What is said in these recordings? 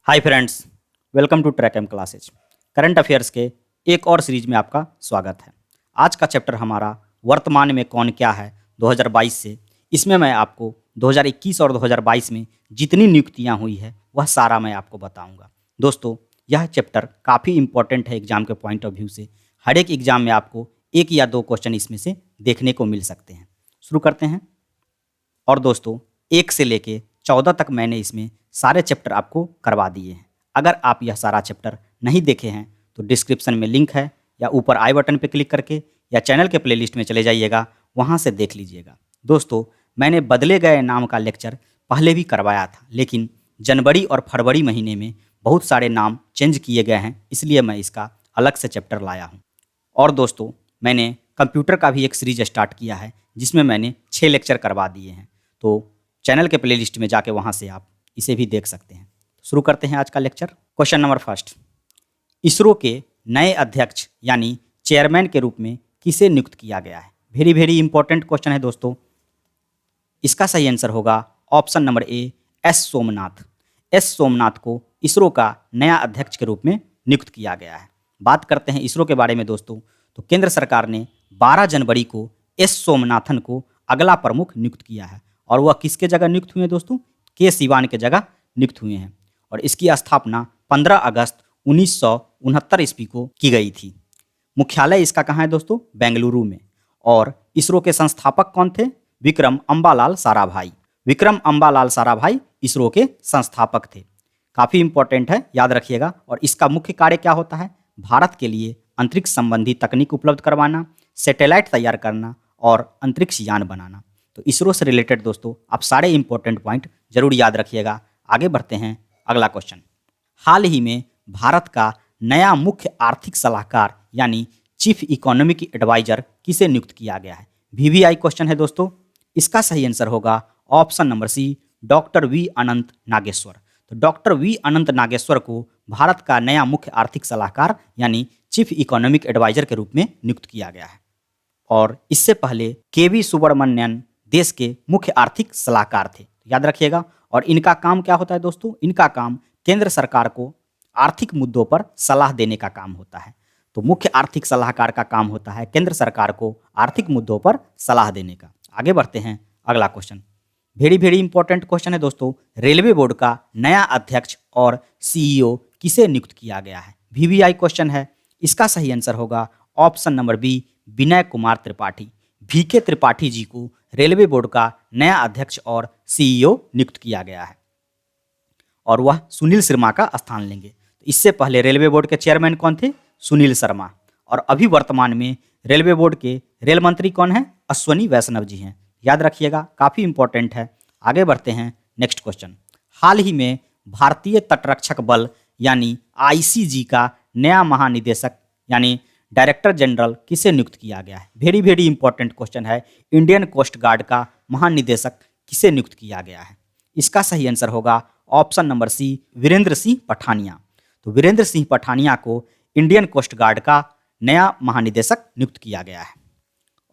Hi friends, welcome to Track M Classes. Current affairs के एक और सीरीज में आपका स्वागत है। आज का चैप्टर हमारा वर्तमान में कौन क्या है 2022 से। इसमें मैं आपको 2021 और 2022 में जितनी नियुक्तियां हुई है वह सारा मैं आपको बताऊंगा। दोस्तों, यह चैप्टर काफ़ी इंपॉर्टेंट है एग्जाम के पॉइंट ऑफ व्यू से। हर एक एग्जाम में आपको एक या दो क्वेश्चन इसमें से देखने को मिल सकते हैं। शुरू करते हैं। और दोस्तों, 1 से लेके 14 तक मैंने इसमें सारे चैप्टर आपको करवा दिए हैं। अगर आप यह सारा चैप्टर नहीं देखे हैं तो डिस्क्रिप्शन में लिंक है, या ऊपर आई बटन पर क्लिक करके या चैनल के प्लेलिस्ट में चले जाइएगा, वहाँ से देख लीजिएगा। दोस्तों, मैंने बदले गए नाम का लेक्चर पहले भी करवाया था, लेकिन जनवरी और फरवरी महीने में बहुत सारे नाम चेंज किए गए हैं, इसलिए मैं इसका अलग से चैप्टर लाया हूँ। और दोस्तों, मैंने कंप्यूटर का भी एक सीरीज स्टार्ट किया है जिसमें मैंने 6 लेक्चर करवा दिए हैं, तो चैनल के प्लेलिस्ट में जाके वहाँ से आप इसे भी देख सकते हैं। शुरू करते हैं आज का lecture. Question number first, ISRO के नए अध्यक्ष यानी चेयरमैन के रूप में किसे नियुक्त किया गया है? वेरी वेरी इंपॉर्टेंट क्वेश्चन है दोस्तों। इसका सही आंसर होगा ऑप्शन नंबर ए, एस सोमनाथ। एस सोमनाथ को इसरो का नया अध्यक्ष के रूप में नियुक्त किया गया है। बात करते हैं इसरो के बारे में दोस्तों, तो केंद्र सरकार ने 12 जनवरी को एस सोमनाथन को अगला प्रमुख नियुक्त किया है। और वह किसके जगह नियुक्त हुए हैं दोस्तों? के सिवान के जगह नियुक्त हुए हैं। और इसकी स्थापना 15 अगस्त 1969 ईस्वी को की गई थी। मुख्यालय इसका कहाँ है दोस्तों? बेंगलुरु में। और इसरो के संस्थापक कौन थे? विक्रम अम्बालाल साराभाई। विक्रम अम्बालाल साराभाई इसरो के संस्थापक थे। काफ़ी इंपॉर्टेंट है, याद रखिएगा। और इसका मुख्य कार्य क्या होता है? भारत के लिए अंतरिक्ष संबंधी तकनीक उपलब्ध करवाना, सैटेलाइट तैयार करना और अंतरिक्ष यान बनाना। तो इसरो से रिलेटेड दोस्तों आप सारे इंपॉर्टेंट पॉइंट जरूर याद रखिएगा। आगे बढ़ते हैं। अगला क्वेश्चन, हाल ही में भारत का नया मुख्य आर्थिक सलाहकार यानी चीफ इकोनॉमिक एडवाइजर किसे नियुक्त किया गया है? वीवीआई क्वेश्चन है दोस्तों। इसका सही आंसर होगा option number C, doctor V Ananth Nageshwar. तो डॉक्टर वी अनंत नागेश्वर को भारत का नया मुख्य आर्थिक सलाहकार यानी चीफ इकोनॉमिक एडवाइजर के रूप में नियुक्त किया गया है। और इससे पहले केवी सुब्रमण्यन देश के मुख्य आर्थिक सलाहकार थे, याद रखिएगा। और इनका काम क्या होता है दोस्तों? इनका काम केंद्र सरकार को आर्थिक मुद्दों पर सलाह देने का काम होता है। तो मुख्य आर्थिक सलाहकार का काम होता है केंद्र सरकार को आर्थिक मुद्दों पर सलाह देने का। आगे बढ़ते हैं। अगला question very very important question है दोस्तों। रेलवे बोर्ड का नया अध्यक्ष और सीईओ किसे नियुक्त किया गया है? वीवीआई क्वेश्चन है। इसका सही आंसर होगा option number B, Vinay Kumar Tripathi. VK Tripathi ji को रेलवे बोर्ड का नया अध्यक्ष और सीईओ नियुक्त किया गया है, और वह सुनील शर्मा का स्थान लेंगे। तो इससे पहले रेलवे बोर्ड के चेयरमैन कौन थे? सुनील शर्मा। और अभी वर्तमान में रेलवे बोर्ड के रेल मंत्री कौन है? अश्वनी वैष्णव जी हैं, याद रखिएगा। काफ़ी इंपॉर्टेंट है। आगे बढ़ते हैं। नेक्स्ट क्वेश्चन, हाल ही में भारतीय तटरक्षक बल यानी आईसीजी का नया महानिदेशक यानी डायरेक्टर जनरल किसे नियुक्त किया गया है? वेरी वेरी इंपॉर्टेंट क्वेश्चन है। इंडियन कोस्ट गार्ड का महानिदेशक किसे नियुक्त किया गया है? इसका सही आंसर होगा option number C, Virendra Singh Pathania. तो वीरेंद्र सिंह पठानिया को इंडियन कोस्ट गार्ड का नया महानिदेशक नियुक्त किया गया है।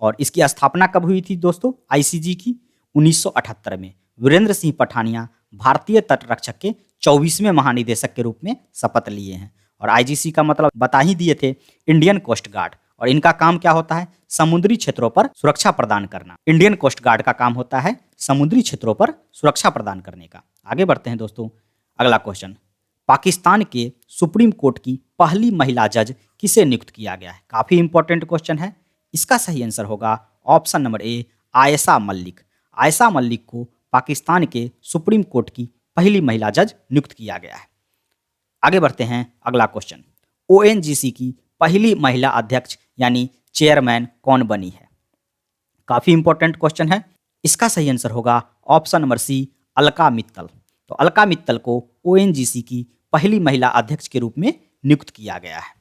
और इसकी स्थापना कब हुई थी दोस्तों आईसीजी की? 1978 में। वीरेंद्र सिंह पठानिया भारतीय तटरक्षक के 24वें महानिदेशक के रूप में शपथ लिए हैं। और आईजीसी का मतलब बता ही दिए थे, इंडियन कोस्ट गार्ड। और इनका काम क्या होता है? समुद्री क्षेत्रों पर सुरक्षा प्रदान करना। इंडियन कोस्ट गार्ड का काम होता है समुद्री क्षेत्रों पर सुरक्षा प्रदान करने का। आगे बढ़ते हैं दोस्तों। अगला क्वेश्चन, पाकिस्तान के सुप्रीम कोर्ट की पहली महिला जज किसे नियुक्त किया गया है? काफ़ी इंपॉर्टेंट क्वेश्चन है। इसका सही आंसर होगा ऑप्शन नंबर ए, आयशा मलिक। आयशा मलिक को पाकिस्तान के सुप्रीम कोर्ट की पहली महिला जज नियुक्त किया गया है। आगे बढ़ते हैं। अगला क्वेश्चन, ओएनजीसी की पहली महिला अध्यक्ष यानी चेयरमैन कौन बनी है? काफ़ी इंपॉर्टेंट क्वेश्चन है। इसका सही आंसर होगा option number C, Alka Mittal. तो अलका मित्तल को ओएनजीसी की पहली महिला अध्यक्ष के रूप में नियुक्त किया गया है।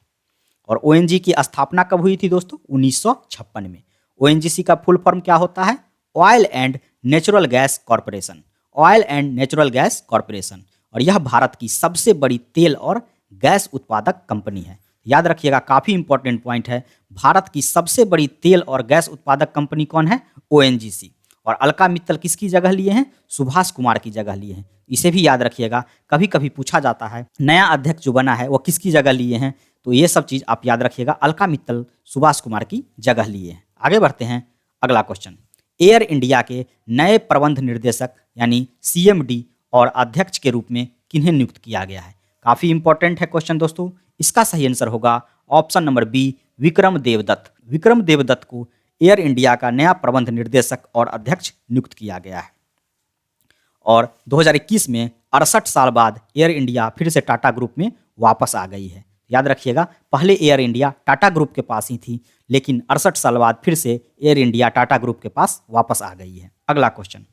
और ओएनजी की स्थापना कब हुई थी दोस्तों? 1956 में। ओएनजीसी का फुल फॉर्म क्या होता है? Oil and natural gas corporation. Oil and natural gas corporation. और यह भारत की सबसे बड़ी तेल और गैस उत्पादक कंपनी है। याद रखिएगा, काफ़ी इंपॉर्टेंट पॉइंट है। भारत की सबसे बड़ी तेल और गैस उत्पादक कंपनी कौन है? ओएनजीसी। और अलका मित्तल किसकी जगह लिए हैं? सुभाष कुमार की जगह लिए हैं। इसे भी याद रखिएगा, कभी कभी पूछा जाता है नया अध्यक्ष जो बना है वो किसकी जगह लिए हैं, तो ये सब चीज़ आप याद रखिएगा, अलका मित्तल सुभाष कुमार की जगह लिए हैं। आगे बढ़ते हैं, अगला क्वेश्चन, एयर इंडिया के नए प्रबंध निर्देशक यानी CMD और अध्यक्ष के रूप में किन्हें नियुक्त किया गया है? काफ़ी इंपॉर्टेंट है क्वेश्चन दोस्तों। इसका सही आंसर होगा option number B, Vikram Devdatt. Vikram Devdatt को एयर इंडिया का नया प्रबंध निर्देशक और अध्यक्ष नियुक्त किया गया है। और 2021 में 68 साल बाद एयर इंडिया फिर से टाटा ग्रुप में वापस आ गई है। याद रखिएगा, पहले एयर इंडिया टाटा ग्रुप के पास ही थी, लेकिन 68 साल बाद फिर से एयर इंडिया टाटा ग्रुप के पास वापस आ गई है। अगला question,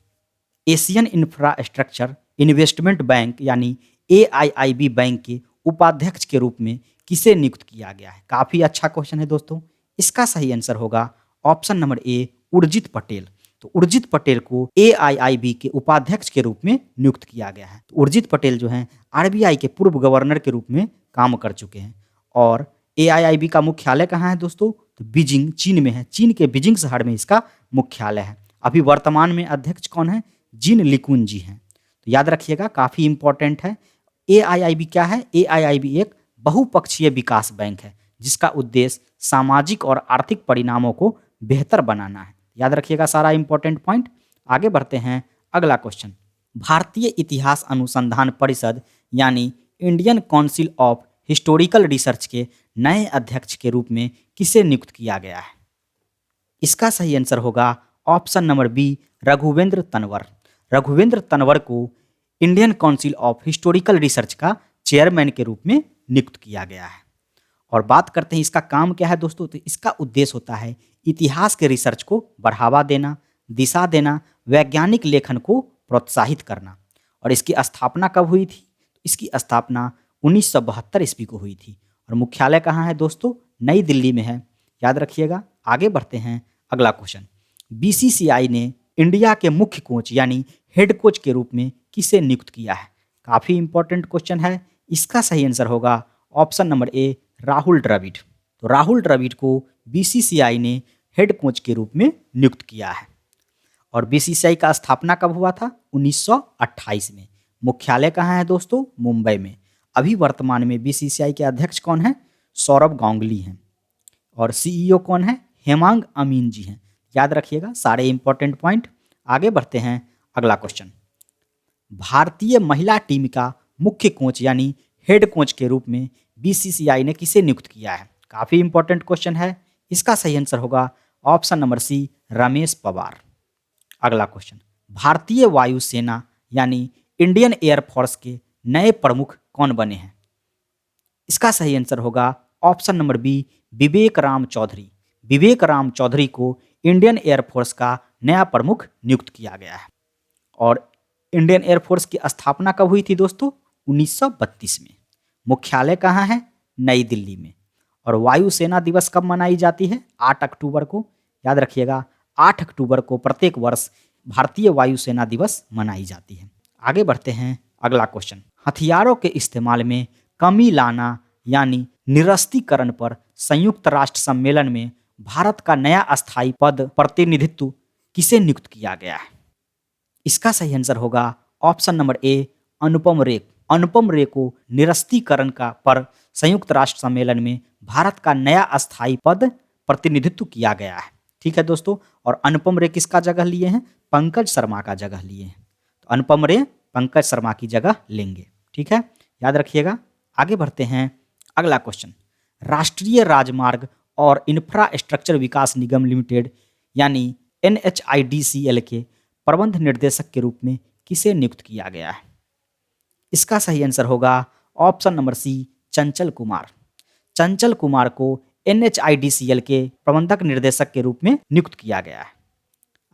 Asian infrastructure investment bank यानी AIIB बैंक के उपाध्यक्ष के रूप में किसे नियुक्त किया गया है? काफ़ी अच्छा क्वेश्चन है दोस्तों। इसका सही आंसर होगा ऑप्शन नंबर ए, उर्जित पटेल। तो उर्जित पटेल को AIIB के उपाध्यक्ष के रूप में नियुक्त किया गया है। तो उर्जित पटेल जो हैं RBI के पूर्व गवर्नर के रूप में काम कर चुके हैं। और AIIB का मुख्यालय कहाँ है दोस्तों? तो बीजिंग, चीन में है। चीन के बीजिंग शहर में इसका मुख्यालय है। अभी वर्तमान में अध्यक्ष कौन है? जिन लिकुन जी हैं। तो याद रखिएगा, काफ़ी इंपॉर्टेंट है। AIIB क्या है? AIIB एक बहुपक्षीय विकास बैंक है जिसका उद्देश्य सामाजिक और आर्थिक परिणामों को बेहतर बनाना है। याद रखिएगा सारा इंपॉर्टेंट पॉइंट। आगे बढ़ते हैं, अगला क्वेश्चन, भारतीय इतिहास अनुसंधान परिषद यानी Indian council of historical research के नए अध्यक्ष के रूप में किसे नियुक्त किया गया है? इसका सही आंसर होगा option number B, Raghuvendra Tanwar. Raghuvendra Tanwar को Indian council of historical research का चेयरमैन के रूप में नियुक्त किया गया है। और बात करते हैं इसका काम क्या है दोस्तों, तो इसका उद्देश्य होता है इतिहास के रिसर्च को बढ़ावा देना, दिशा देना, वैज्ञानिक लेखन को प्रोत्साहित करना। और इसकी स्थापना कब हुई थी? इसकी स्थापना 1972 ईस्वी को हुई थी। और मुख्यालय कहाँ है दोस्तों? नई दिल्ली में है। याद रखिएगा। आगे बढ़ते हैं, अगला क्वेश्चन, BCCI ने इंडिया के मुख्य कोच यानी हेड कोच के रूप में किसे नियुक्त किया है? काफ़ी इंपॉर्टेंट क्वेश्चन है। इसका सही आंसर होगा option number A, Rahul Dravid. तो राहुल द्रविड़ को BCCI ने हेड कोच के रूप में नियुक्त किया है। और BCCI का स्थापना कब हुआ था? 1928 में। मुख्यालय कहाँ है दोस्तों? मुंबई में। अभी वर्तमान में BCCI के अध्यक्ष कौन है? सौरभ गांगुली हैं। और CEO कौन है? हेमांग अमीन जी हैं। याद रखिएगा सारे इंपॉर्टेंट पॉइंट। आगे बढ़ते हैं, अगला क्वेश्चन, भारतीय महिला टीम का मुख्य कोच यानी हेड कोच के रूप में BCCI ने किसे नियुक्त किया है? काफ़ी इंपॉर्टेंट क्वेश्चन है। इसका सही आंसर होगा option number C, Ramesh Powar. अगला क्वेश्चन, भारतीय वायुसेना यानी इंडियन एयरफोर्स के नए प्रमुख कौन बने हैं? इसका सही आंसर होगा ऑप्शन नंबर बी, विवेक राम चौधरी। विवेक राम चौधरी को इंडियन एयरफोर्स का नया प्रमुख नियुक्त किया गया है। और इंडियन एयरफोर्स की स्थापना कब हुई थी दोस्तों? 1932 में। मुख्यालय कहाँ है? नई दिल्ली में। और वायुसेना दिवस कब मनाई जाती है? 8 अक्टूबर को। याद रखिएगा 8 अक्टूबर को प्रत्येक वर्ष भारतीय वायुसेना दिवस मनाई जाती है। आगे बढ़ते हैं, अगला क्वेश्चन, हथियारों के इस्तेमाल में कमी लाना यानी निरस्तीकरण पर संयुक्त राष्ट्र सम्मेलन में भारत का नया अस्थायी पद प्रतिनिधित्व किसे नियुक्त किया गया है? इसका सही आंसर होगा ऑप्शन नंबर ए, अनुपम रे। अनुपम रे को निरस्तीकरण का पर संयुक्त राष्ट्र सम्मेलन में भारत का नया अस्थायी पद प्रतिनिधित्व किया गया है। ठीक है दोस्तों। और अनुपम रे किसका जगह लिए हैं? पंकज शर्मा का जगह लिए हैं। तो अनुपम रे पंकज शर्मा की जगह लेंगे। ठीक है, याद रखिएगा। आगे बढ़ते हैं, अगला क्वेश्चन, राष्ट्रीय राजमार्ग और इंफ्रास्ट्रक्चर विकास निगम लिमिटेड यानी NHIDCL के प्रबंध निर्देशक के रूप में किसे नियुक्त किया गया है? इसका सही आंसर होगा ऑप्शन नंबर सी, चंचल कुमार। चंचल कुमार को NHIDCL के प्रबंधक निर्देशक के रूप में नियुक्त किया गया है।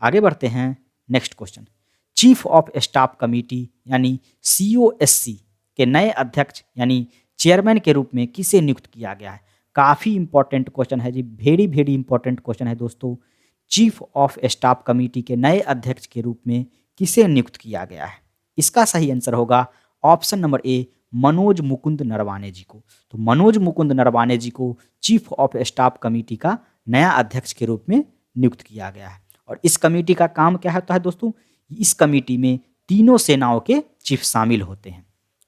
आगे बढ़ते हैं, next question, chief of staff committee यानी COSC के नए अध्यक्ष यानी चेयरमैन के रूप में किसे नियुक्त किया गया है? काफ़ी इंपॉर्टेंट क्वेश्चन है जी, वेरी वेरी इंपॉर्टेंट क्वेश्चन है दोस्तों। चीफ ऑफ स्टाफ कमेटी के नए अध्यक्ष के रूप में किसे नियुक्त किया गया है? इसका सही आंसर होगा option number A, Manoj Mukund Naravane ji को। तो मनोज मुकुंद नरवाने जी को चीफ ऑफ स्टाफ कमेटी का नया अध्यक्ष के रूप में नियुक्त किया गया है। और इस कमेटी का काम क्या होता है दोस्तों? इस कमेटी में तीनों सेनाओं के चीफ शामिल होते हैं,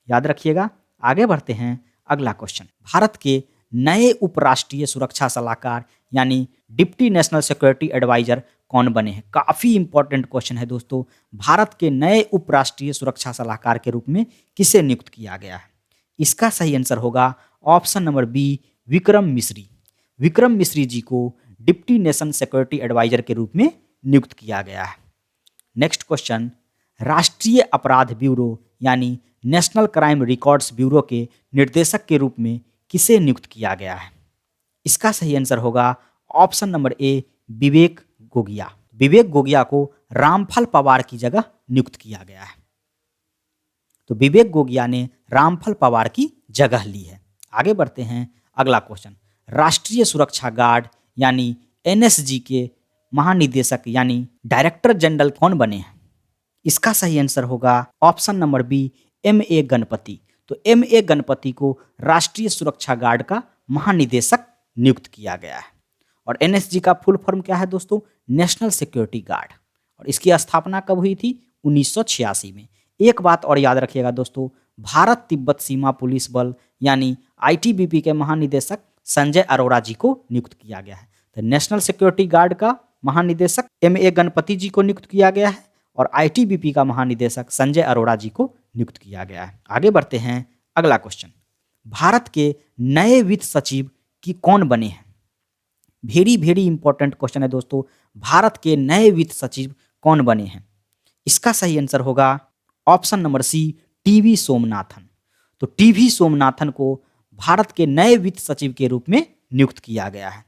याद रखिएगा। आगे बढ़ते हैं, अगला क्वेश्चन। भारत के नए उपराष्ट्रीय सुरक्षा सलाहकार यानी डिप्टी नेशनल सिक्योरिटी एडवाइजर कौन बने हैं? काफी इंपॉर्टेंट क्वेश्चन है दोस्तों। भारत के नए उपराष्ट्रीय सुरक्षा सलाहकार के रूप में किसे नियुक्त किया गया है? इसका सही आंसर होगा ऑप्शन नंबर बी, विक्रम मिश्री। विक्रम मिश्री जी को डिप्टी नेशनल सिक्योरिटी एडवाइजर के रूप में नियुक्त किया गया है। नेक्स्ट क्वेश्चन, राष्ट्रीय अपराध ब्यूरो यानी नेशनल क्राइम रिकॉर्ड्स ब्यूरो के निर्देशक के रूप में किसे नियुक्त किया गया है? इसका सही आंसर होगा ऑप्शन नंबर ए, विवेक गोगिया। विवेक गोगिया को रामफल पवार की जगह नियुक्त किया गया है। तो विवेक गोगिया ने रामफल पवार की जगह ली है। आगे बढ़ते हैं, अगला क्वेश्चन। राष्ट्रीय सुरक्षा गार्ड यानी एनएसजी के महानिदेशक यानी डायरेक्टर जनरल कौन बने हैं? इसका सही आंसर होगा option number B, M A. Ganapathy. तो एम.ए. गणपति को राष्ट्रीय सुरक्षा गार्ड का महानिदेशक नियुक्त किया गया है। और एनएसजी का फुल फॉर्म क्या है दोस्तों? National security guard. और इसकी स्थापना कब हुई थी? 1986 में। एक बात और याद रखिएगा दोस्तों, भारत तिब्बत सीमा पुलिस बल यानी आईटीबीपी के महानिदेशक संजय अरोड़ा जी को नियुक्त किया गया है। तो नेशनल सिक्योरिटी गार्ड का महानिदेशक एम.ए. गणपति जी को नियुक्त किया गया है और आईटीबीपी का महानिदेशक संजय अरोड़ा जी को नियुक्त किया गया है। आगे बढ़ते हैं, अगला क्वेश्चन। भारत के नए वित्त सचिव की कौन बने हैं? वेरी इंपॉर्टेंट क्वेश्चन है दोस्तों। भारत के नए वित्त सचिव कौन बने हैं? इसका सही आंसर होगा option number C, T V Somanathan. तो टीवी सोमनाथन को भारत के नए वित्त सचिव के रूप में नियुक्त किया गया है।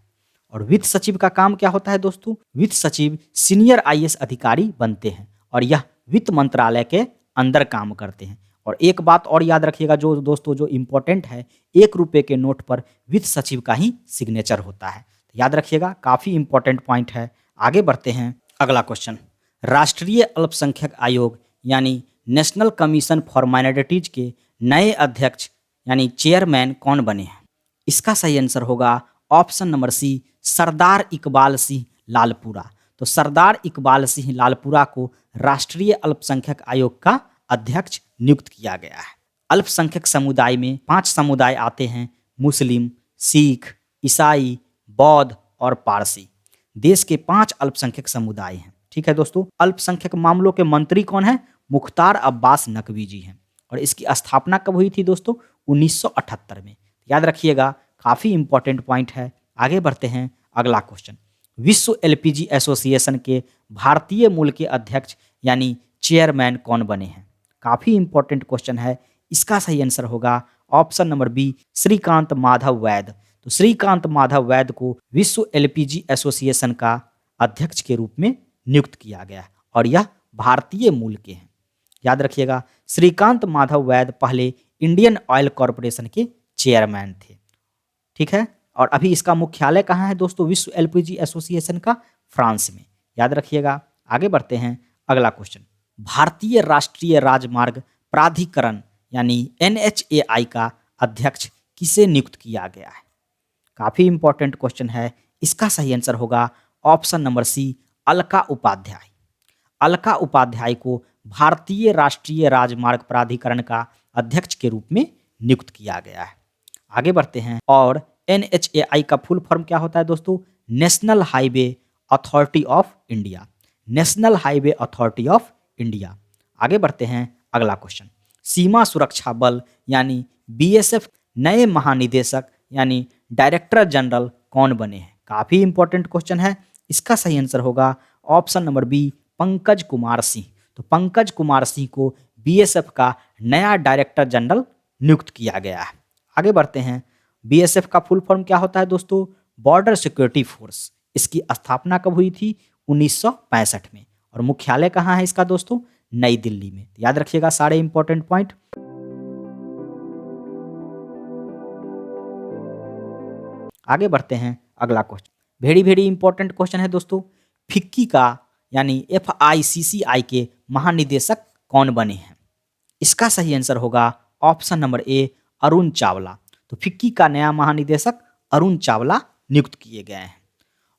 और वित्त सचिव का काम क्या होता है दोस्तों? वित्त सचिव सीनियर आईएएस अधिकारी बनते हैं और यह वित्त मंत्रालय के अंदर काम करते हैं। और एक बात और याद रखिएगा जो दोस्तों, जो इम्पोर्टेंट है, 1 रुपये के नोट पर वित्त सचिव का ही सिग्नेचर होता है। तो याद रखिएगा, काफ़ी इंपॉर्टेंट पॉइंट है। आगे बढ़ते हैं, अगला क्वेश्चन। राष्ट्रीय अल्पसंख्यक आयोग यानी नेशनल कमीशन फॉर माइनॉरिटीज के नए अध्यक्ष यानी चेयरमैन कौन बने हैं? इसका सही आंसर होगा ऑप्शन नंबर सी, सरदार इकबाल सिंह लालपुरा। तो सरदार इकबाल सिंह लालपुरा को राष्ट्रीय अल्पसंख्यक आयोग का अध्यक्ष नियुक्त किया गया है। अल्पसंख्यक समुदाय में 5 समुदाय आते हैं, मुस्लिम, सिख, ईसाई, बौद्ध और पारसी। देश के 5 अल्पसंख्यक समुदाय हैं। ठीक है दोस्तों। अल्पसंख्यक मामलों के मंत्री कौन है? मुख्तार अब्बास नकवी जी हैं। और इसकी स्थापना कब हुई थी दोस्तों? 1978 में। याद रखिएगा, काफ़ी इंपॉर्टेंट पॉइंट है। आगे बढ़ते हैं, अगला क्वेश्चन। विश्व एलपीजी एसोसिएशन के भारतीय मूल के अध्यक्ष यानी चेयरमैन कौन बने हैं? काफ़ी इंपॉर्टेंट क्वेश्चन है। इसका सही आंसर होगा option number B, Shrikant Madhav Vaid. तो श्रीकांत माधव वैद को विश्व एलपीजी एसोसिएशन का अध्यक्ष के रूप में नियुक्त किया गया है और यह भारतीय मूल के हैं। याद रखिएगा, श्रीकांत माधव वैद पहले इंडियन ऑयल कॉरपोरेशन के चेयरमैन थे। ठीक है। और अभी इसका मुख्यालय कहाँ है दोस्तों? विश्व एलपीजी एसोसिएशन का फ्रांस में। याद रखिएगा। आगे बढ़ते हैं, अगला क्वेश्चन। भारतीय राष्ट्रीय राजमार्ग प्राधिकरण यानी एनएचएआई का अध्यक्ष किसे नियुक्त किया गया है? काफ़ी इंपॉर्टेंट क्वेश्चन है। इसका सही आंसर होगा option number C, Alka Upadhyaya. Alka Upadhyaya को भारतीय राष्ट्रीय राजमार्ग प्राधिकरण का अध्यक्ष के रूप में नियुक्त किया गया है। आगे बढ़ते हैं, और एनएचएआई का फुल फॉर्म क्या होता है दोस्तों? National highway authority of India. National highway authority of India. आगे बढ़ते हैं, अगला क्वेश्चन। सीमा सुरक्षा बल यानी बीएसएफ नए महानिदेशक यानी डायरेक्टर जनरल कौन बने हैं? काफ़ी इंपॉर्टेंट क्वेश्चन है। इसका सही आंसर होगा option number B, Pankaj Kumar Singh. तो पंकज कुमार सिंह को बीएसएफ का नया डायरेक्टर जनरल नियुक्त किया गया है। आगे बढ़ते हैं, बीएसएफ का फुल फॉर्म क्या होता है दोस्तों? Border security force. इसकी स्थापना कब हुई थी? 1965 में। और मुख्यालय कहाँ है इसका दोस्तों? नई दिल्ली में। याद रखिएगा सारे इंपॉर्टेंट पॉइंट। आगे बढ़ते हैं, अगला क्वेश्चन। वेरी इंपॉर्टेंट क्वेश्चन है दोस्तों। फिक्की का यानी FICCI के महानिदेशक कौन बने हैं? इसका सही आंसर होगा ऑप्शन नंबर ए, अरुण चावला। तो फिक्की का नया महानिदेशक अरुण चावला नियुक्त किए गए हैं।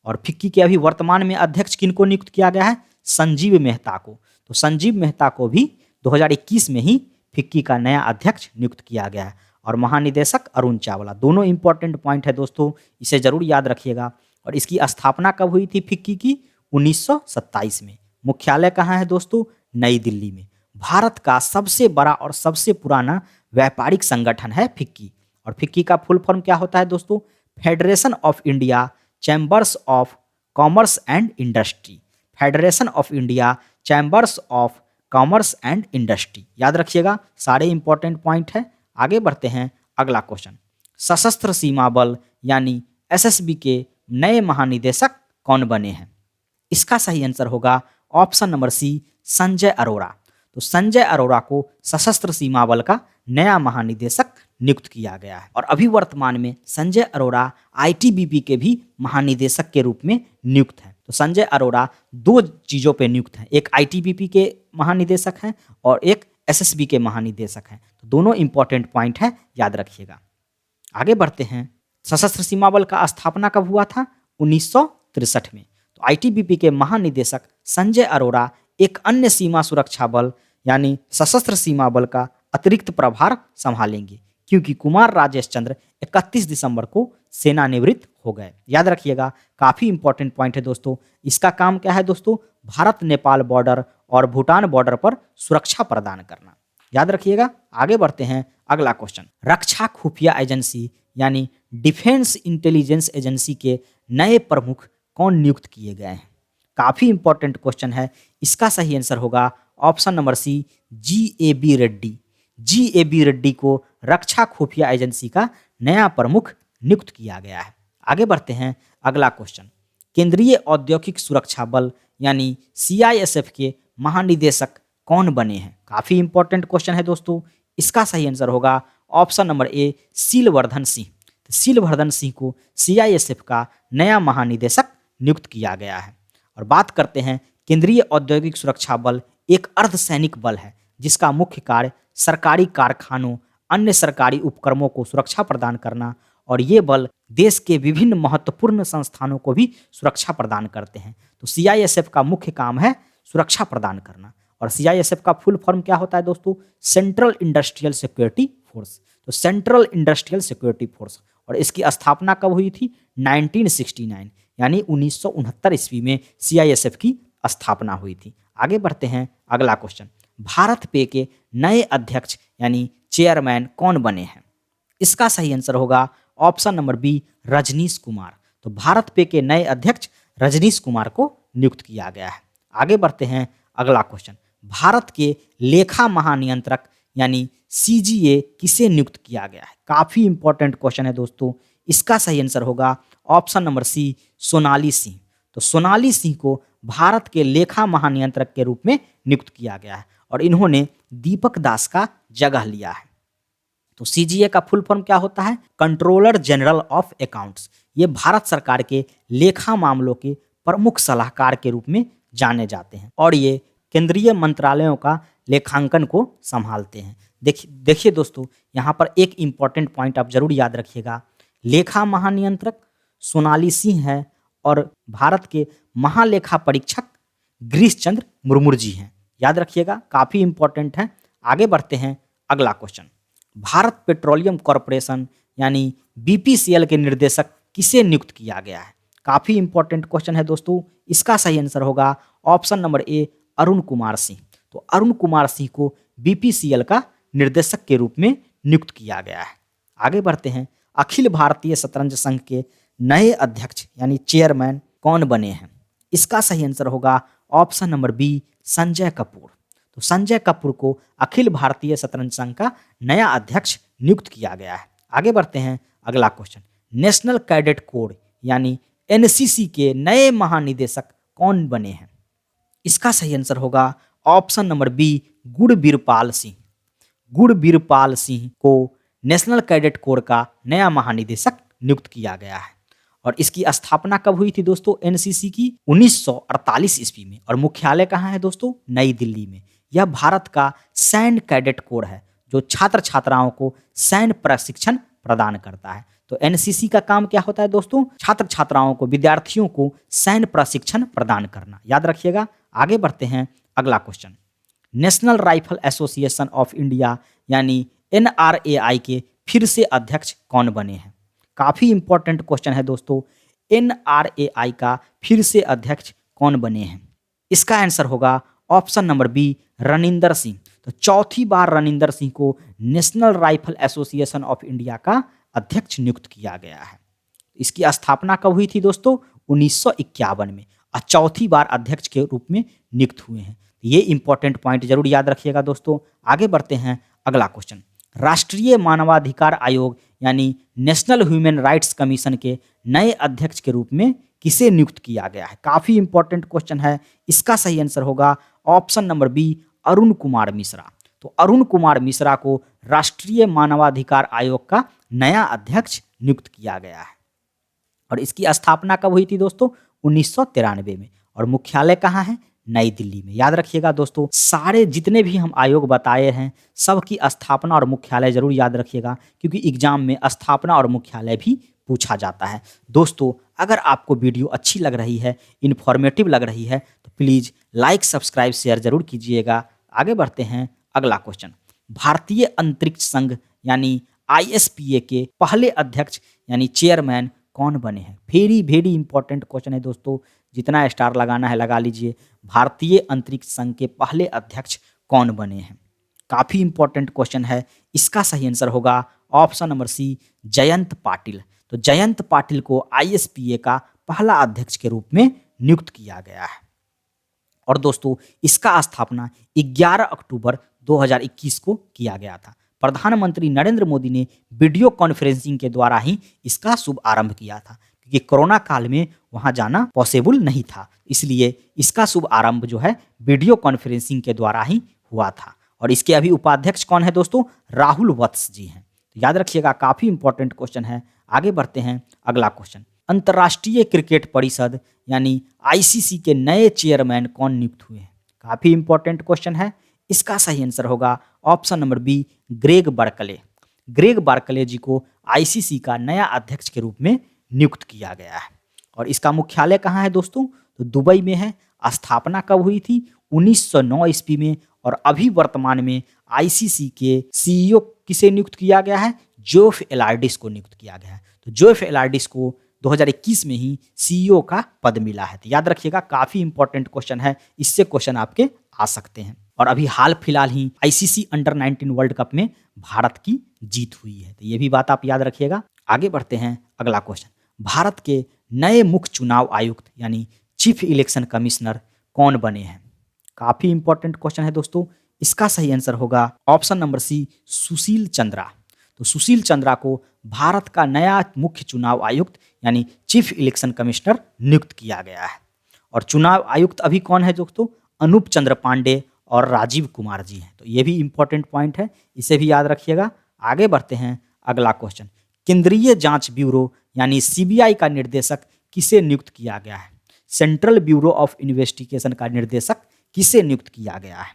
और फिक्की के अभी वर्तमान में अध्यक्ष किनको नियुक्त किया गया है? संजीव मेहता को। तो संजीव मेहता को भी 2021 में ही फिक्की का नया अध्यक्ष नियुक्त किया गया है। और महानिदेशक अरुण चावला। दोनों इंपॉर्टेंट पॉइंट है दोस्तों, इसे जरूर याद रखिएगा। और इसकी स्थापना कब हुई थी फिक्की की? 1927 में। मुख्यालय कहाँ है दोस्तों? नई दिल्ली में। भारत का सबसे बड़ा और सबसे पुराना व्यापारिक संगठन है फिक्की। और फिक्की का फुल फॉर्म क्या होता है दोस्तों? Federation of India chambers of commerce and industry. Federation of India chambers of commerce and industry. याद रखिएगा, सारे इंपॉर्टेंट पॉइंट है। आगे बढ़ते हैं, अगला क्वेश्चन। सशस्त्र सीमा बल यानी एसएसबी के नए महानिदेशक कौन बने हैं? इसका सही आंसर होगा option number C, Sanjay Arora. तो संजय अरोरा को सशस्त्र सीमा बल का नया महानिदेशक नियुक्त किया गया है। और अभी वर्तमान में संजय अरोरा आईटीबीपी के भी महानिदेशक के रूप में नियुक्त हैं। तो संजय अरोरा दो चीज़ों पे नियुक्त हैं, एक आईटीबीपी के महानिदेशक हैं और एक एसएसबी के महानिदेशक हैं। तो दोनों इंपॉर्टेंट पॉइंट है, याद रखिएगा। आगे बढ़ते हैं, सशस्त्र सीमा बल का स्थापना कब हुआ था? 1963 में। तो आईटीबीपी के महानिदेशक संजय अरोरा एक अन्य सीमा सुरक्षा बल यानी सशस्त्र सीमा बल का अतिरिक्त प्रभार संभालेंगे, क्योंकि कुमार राजेश चंद्र 31 दिसंबर को सेनानिवृत्त हो गए। याद रखिएगा, काफ़ी इंपॉर्टेंट पॉइंट है दोस्तों। इसका काम क्या है दोस्तों? भारत नेपाल बॉर्डर और भूटान बॉर्डर पर सुरक्षा प्रदान करना। याद रखिएगा। आगे बढ़ते हैं, अगला क्वेश्चन। रक्षा खुफिया एजेंसी यानी डिफेंस इंटेलिजेंस एजेंसी के नए प्रमुख कौन नियुक्त किए गए हैं? काफ़ी इंपॉर्टेंट क्वेश्चन है। इसका सही आंसर होगा option number C, GAB Reddy. GAB Reddy को रक्षा खुफिया एजेंसी का नया प्रमुख नियुक्त किया गया है। आगे बढ़ते हैं, अगला क्वेश्चन। केंद्रीय औद्योगिक सुरक्षा बल यानी CISF के महानिदेशक कौन बने हैं? काफ़ी इंपॉर्टेंट क्वेश्चन है दोस्तों। इसका सही आंसर होगा ऑप्शन नंबर ए, सीलवर्धन सिंह। तो सीलवर्धन सिंह को CISF का नया महानिदेशक नियुक्त किया गया है। और बात करते हैं, केंद्रीय औद्योगिक सुरक्षा बल एक अर्धसैनिक बल है जिसका मुख्य कार्य सरकारी कारखानों, अन्य सरकारी उपक्रमों को सुरक्षा प्रदान करना, और ये बल देश के विभिन्न महत्वपूर्ण संस्थानों को भी सुरक्षा प्रदान करते हैं। तो CISF का मुख्य काम है सुरक्षा प्रदान करना। और CISF का फुल फॉर्म क्या होता है दोस्तों? Central industrial security force. तो सेंट्रल इंडस्ट्रियल सिक्योरिटी फोर्स। और इसकी स्थापना कब हुई थी? 1969 यानी 1969 ईस्वी में CISF की स्थापना हुई थी। आगे बढ़ते हैं, अगला क्वेश्चन। भारत पे के नए अध्यक्ष यानी चेयरमैन कौन बने हैं? इसका सही आंसर होगा option number B, Rajnish Kumar. तो भारत पे के नए अध्यक्ष रजनीश कुमार को नियुक्त किया गया है। आगे बढ़ते हैं, अगला क्वेश्चन। भारत के लेखा महानियंत्रक यानी CGA किसे नियुक्त किया गया है? काफ़ी इंपॉर्टेंट क्वेश्चन है दोस्तों। इसका सही आंसर होगा option number C, Sonali Singh. तो सोनाली सिंह को भारत के लेखा महानियंत्रक के रूप में नियुक्त किया गया है और इन्होंने दीपक दास का जगह लिया है। तो CGA का फुल फॉर्म क्या होता है? Controller general of accounts. ये भारत सरकार के लेखा मामलों के प्रमुख सलाहकार के रूप में जाने जाते हैं और ये केंद्रीय मंत्रालयों का लेखांकन को संभालते हैं। देखिए दोस्तों, यहाँ पर एक इम्पॉर्टेंट पॉइंट आप जरूर याद रखिएगा। लेखा महानियंत्रक सोनाली सिंह है और भारत के महालेखा परीक्षक गिरीश चंद्र मुर्मू जी हैं। याद रखिएगा, काफ़ी इंपॉर्टेंट है। आगे बढ़ते हैं, अगला क्वेश्चन। भारत पेट्रोलियम कॉरपोरेशन यानी BPCL के निर्देशक किसे नियुक्त किया गया है? काफ़ी इंपॉर्टेंट क्वेश्चन है दोस्तों। इसका सही आंसर होगा ऑप्शन नंबर ए, अरुण कुमार सिंह। तो अरुण कुमार सिंह को BPCL का निर्देशक के रूप में नियुक्त किया गया है। आगे बढ़ते हैं, अखिल भारतीय शतरंज संघ के नए अध्यक्ष यानी चेयरमैन कौन बने हैं? इसका सही आंसर होगा option number B, Sanjay Kapoor. तो संजय कपूर को अखिल भारतीय शतरंज संघ का नया अध्यक्ष नियुक्त किया गया है। आगे बढ़ते हैं, अगला क्वेश्चन। नेशनल कैडेट कोर यानी NCC के नए महानिदेशक कौन बने हैं? इसका सही आंसर होगा option number B, Gurbirpal Singh. Gurbirpal Singh को नेशनल कैडेट कोर का नया महानिदेशक नियुक्त किया गया है और इसकी स्थापना कब हुई थी दोस्तों? NCC की 1948 ईस्वी में। और मुख्यालय कहाँ है दोस्तों? नई दिल्ली में। यह भारत का सैन्य कैडेट कोर है जो छात्र छात्राओं को सैन्य प्रशिक्षण प्रदान करता है। तो एनसीसी का काम क्या होता है दोस्तों? छात्र छात्राओं को, विद्यार्थियों को सैन्य प्रशिक्षण प्रदान करना। याद रखिएगा। आगे बढ़ते हैं, अगला question. National rifle association of India यानी एनआरएआई के फिर से अध्यक्ष कौन बने हैं? काफी इंपॉर्टेंट क्वेश्चन है दोस्तों। एनआरएआई का फिर से अध्यक्ष कौन बने हैं? इसका आंसर होगा option number B, Raninder Singh. तो चौथी बार रनिंदर सिंह को national rifle association of India का अध्यक्ष नियुक्त किया गया है। इसकी स्थापना कब हुई थी दोस्तों? 1951 में, और चौथी बार अध्यक्ष के रूप में नियुक्त हुए हैं। ये इंपॉर्टेंट पॉइंट जरूर याद रखिएगा दोस्तों। आगे बढ़ते हैं, अगला क्वेश्चन। राष्ट्रीय मानवाधिकार आयोग यानी नेशनल ह्यूमन राइट्स कमीशन के नए अध्यक्ष के रूप में किसे नियुक्त किया गया है? काफी इंपॉर्टेंट क्वेश्चन है। इसका सही आंसर होगा option number B, Arun Kumar Mishra. तो अरुण कुमार मिश्रा को राष्ट्रीय मानवाधिकार आयोग का नया अध्यक्ष नियुक्त किया गया है। और इसकी स्थापना कब हुई थी दोस्तों? 1993 में। और मुख्यालय कहाँ है? नई दिल्ली में। याद रखिएगा दोस्तों, सारे जितने भी हम आयोग बताए हैं सबकी स्थापना और मुख्यालय जरूर याद रखिएगा, क्योंकि एग्जाम में स्थापना और मुख्यालय भी पूछा जाता है। दोस्तों, अगर आपको वीडियो अच्छी लग रही है, इन्फॉर्मेटिव लग रही है, तो प्लीज़ लाइक, सब्सक्राइब, शेयर जरूर कीजिएगा। आगे बढ़ते हैं, अगला क्वेश्चन। भारतीय अंतरिक्ष संघ यानी आईएसपीए के पहले अध्यक्ष यानी चेयरमैन कौन बने हैं? वेरी वेरी इंपॉर्टेंट क्वेश्चन है दोस्तों। जितना स्टार लगाना है लगा लीजिए। भारतीय अंतरिक्ष संघ के पहले अध्यक्ष कौन बने हैं? काफ़ी इंपॉर्टेंट क्वेश्चन है। इसका सही आंसर होगा option number C, Jayant Patil. तो जयंत पाटिल को आईएसपीए का पहला अध्यक्ष के रूप में नियुक्त किया गया है। और दोस्तों, इसका स्थापना 11 अक्टूबर 2021 को किया गया था। प्रधानमंत्री नरेंद्र मोदी ने वीडियो कॉन्फ्रेंसिंग के द्वारा ही इसका शुभ आरंभ किया था, क्योंकि कोरोना काल में वहां जाना पॉसिबल नहीं था। इसलिए इसका शुभ आरंभ जो है वीडियो कॉन्फ्रेंसिंग के द्वारा ही हुआ था। और इसके अभी उपाध्यक्ष कौन है दोस्तों? राहुल वत्स जी हैं। तो याद रखिएगा, काफ़ी इंपॉर्टेंट क्वेश्चन है। आगे बढ़ते हैं, अगला क्वेश्चन। अंतर्राष्ट्रीय क्रिकेट परिषद यानी आईसीसी के नए चेयरमैन कौन नियुक्त हुए हैं? काफ़ी इंपॉर्टेंट क्वेश्चन है। इसका सही आंसर होगा option number B, Greg Barclay. Greg Barclay ji को आईसीसी का नया अध्यक्ष के रूप में नियुक्त किया गया है। और इसका मुख्यालय कहाँ है दोस्तों? तो दुबई में है। स्थापना कब हुई थी? 1909 ईस्वी में। और अभी वर्तमान में आईसीसी के सीईओ किसे नियुक्त किया गया है? जोफ एलार्डिस को नियुक्त किया गया है। तो जोफ एलार्डिस को 2021 में ही सीईओ का पद मिला है। तो याद रखिएगा, काफ़ी इंपॉर्टेंट क्वेश्चन है। इससे क्वेश्चन आपके आ सकते हैं। और अभी हाल फिलहाल ही आईसीसी अंडर 19 वर्ल्ड कप में भारत की जीत हुई है। तो ये भी बात आप याद रखिएगा। आगे बढ़ते हैं, अगला क्वेश्चन। भारत के नए मुख्य चुनाव आयुक्त यानी चीफ इलेक्शन कमिश्नर कौन बने हैं? काफ़ी इंपॉर्टेंट क्वेश्चन है दोस्तों। इसका सही आंसर होगा ऑप्शन नंबर सी, सुशील चंद्रा। तो सुशील चंद्रा को भारत का नया मुख्य चुनाव आयुक्त यानी चीफ इलेक्शन कमिश्नर नियुक्त किया गया है। और चुनाव आयुक्त अभी कौन है दोस्तों? अनूप चंद्र पांडे और राजीव कुमार जी हैं। तो ये भी इंपॉर्टेंट पॉइंट है, इसे भी याद रखिएगा। आगे बढ़ते हैं, अगला क्वेश्चन। केंद्रीय जांच ब्यूरो यानी सीबीआई का निर्देशक किसे नियुक्त किया गया है? सेंट्रल ब्यूरो ऑफ इन्वेस्टिगेशन का निर्देशक किसे नियुक्त किया गया है?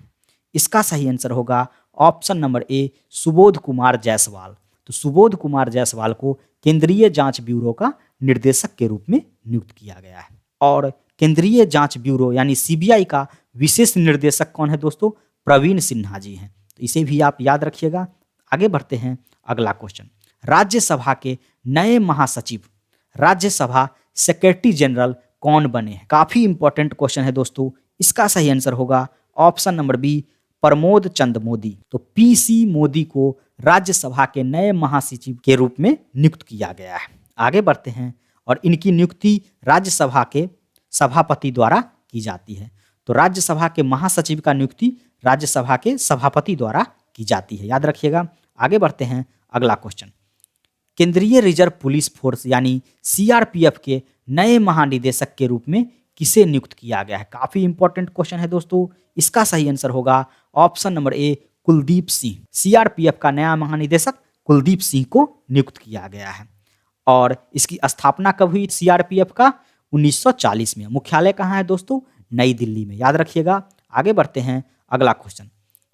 इसका सही आंसर होगा ऑप्शन नंबर ए, सुबोध कुमार जायसवाल। तो सुबोध कुमार जायसवाल को केंद्रीय जांच ब्यूरो का निर्देशक के रूप में नियुक्त किया गया है। और केंद्रीय जांच ब्यूरो यानी सीबीआई का विशेष निर्देशक कौन है दोस्तों? प्रवीण सिन्हा जी हैं। तो इसे भी आप याद रखिएगा। आगे बढ़ते हैं, अगला क्वेश्चन। राज्यसभा के नए महासचिव, राज्यसभा सेक्रेटरी जनरल कौन बने हैं? काफी इंपॉर्टेंट क्वेश्चन है दोस्तों। इसका सही आंसर होगा ऑप्शन नंबर बी, प्रमोद चंद मोदी। तो पीसी मोदी को राज्यसभा के नए महासचिव के रूप में नियुक्त किया गया है। आगे बढ़ते हैं, और इनकी नियुक्ति राज्यसभा के सभापति द्वारा की जाती है। तो राज्यसभा के महासचिव का नियुक्ति राज्यसभा के सभापति द्वारा की जाती है। याद रखिएगा। आगे बढ़ते हैं, अगला क्वेश्चन। केंद्रीय रिजर्व पुलिस फोर्स यानी सीआरपीएफ के नए महानिदेशक के रूप में किसे नियुक्त किया गया है? काफी इंपॉर्टेंट क्वेश्चन है दोस्तों। इसका सही आंसर होगा ऑप्शन नंबर ए, कुलदीप सिंह। सीआरपीएफ का नया महानिदेशक कुलदीप सिंह को नियुक्त किया गया है। और इसकी स्थापना कब हुई सीआरपीएफ का? 1940 में। मुख्यालय कहाँ है दोस्तों? नई दिल्ली में। याद रखिएगा। आगे बढ़ते हैं, अगला क्वेश्चन।